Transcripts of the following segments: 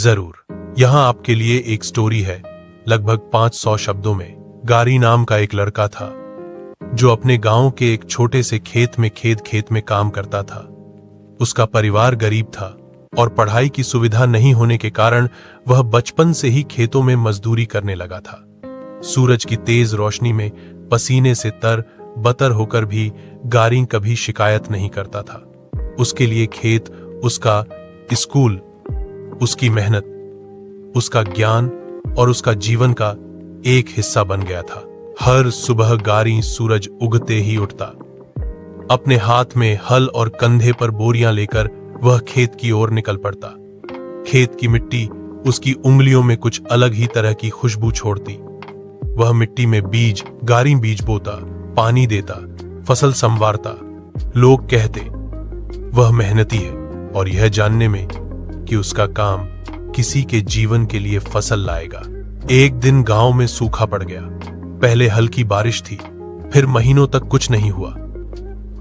जरूर। यहाँ आपके लिए एक स्टोरी है, लगभग 500 शब्दों में। गारी नाम का एक लड़का था जो अपने गांव के एक छोटे से खेत में काम करता था। उसका परिवार गरीब था और पढ़ाई की सुविधा नहीं होने के कारण वह बचपन से ही खेतों में मजदूरी करने लगा था। सूरज की तेज रोशनी में पसीने से तर बतर होकर भी गारी कभी शिकायत नहीं करता था। उसके लिए खेत उसका स्कूल, उसकी मेहनत, उसका ज्ञान और उसका जीवन का एक हिस्सा बन गया था। हर सुबह गारी सूरज उगते ही उठता, अपने हाथ में हल और कंधे पर बोरियां लेकर वह खेत की ओर निकल पड़ता। खेत की मिट्टी उसकी उंगलियों में कुछ अलग ही तरह की खुशबू छोड़ती। वह मिट्टी में गारी बीज बोता, पानी देता, फसल संवारता। लोग कहते वह मेहनती है, और यह जानने में कि उसका काम किसी के जीवन के लिए फसल लाएगा। एक दिन गांव में सूखा पड़ गया। पहले हल्की बारिश थी, फिर महीनों तक कुछ नहीं हुआ।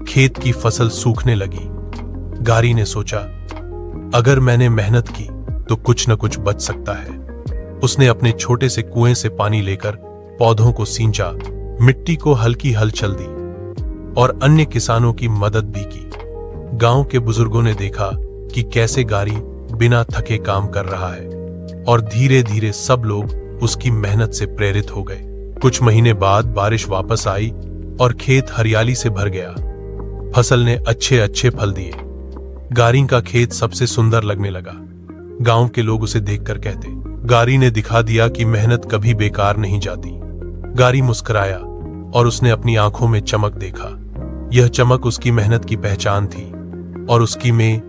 खेत की फसल सूखने लगी। गारी ने सोचा, अगर मैंने मेहनत की तो कुछ न कुछ बच सकता है। उसने अपने छोटे से कुएं से पानी लेकर पौधों को सींचा, मिट्टी को हल्की हलचल दी और अन्य किसानों की मदद भी की। गांव के बुजुर्गों ने देखा कि कैसे गारी बिना थके काम कर रहा है, और धीरे धीरे सब लोग उसकी मेहनत से प्रेरित हो गए। कुछ महीने बाद बारिश वापस आई और खेत हरियाली से भर गया। फसल ने अच्छे फल दिए। गारी का खेत सबसे सुंदर लगने लगा। गांव के लोग उसे देखकर कहते, गारी ने दिखा दिया कि मेहनत कभी बेकार नहीं जाती। गारी मुस्कुराया और उसने अपनी आंखों में चमक देखा। यह चमक उसकी मेहनत की पहचान थी और उसकी में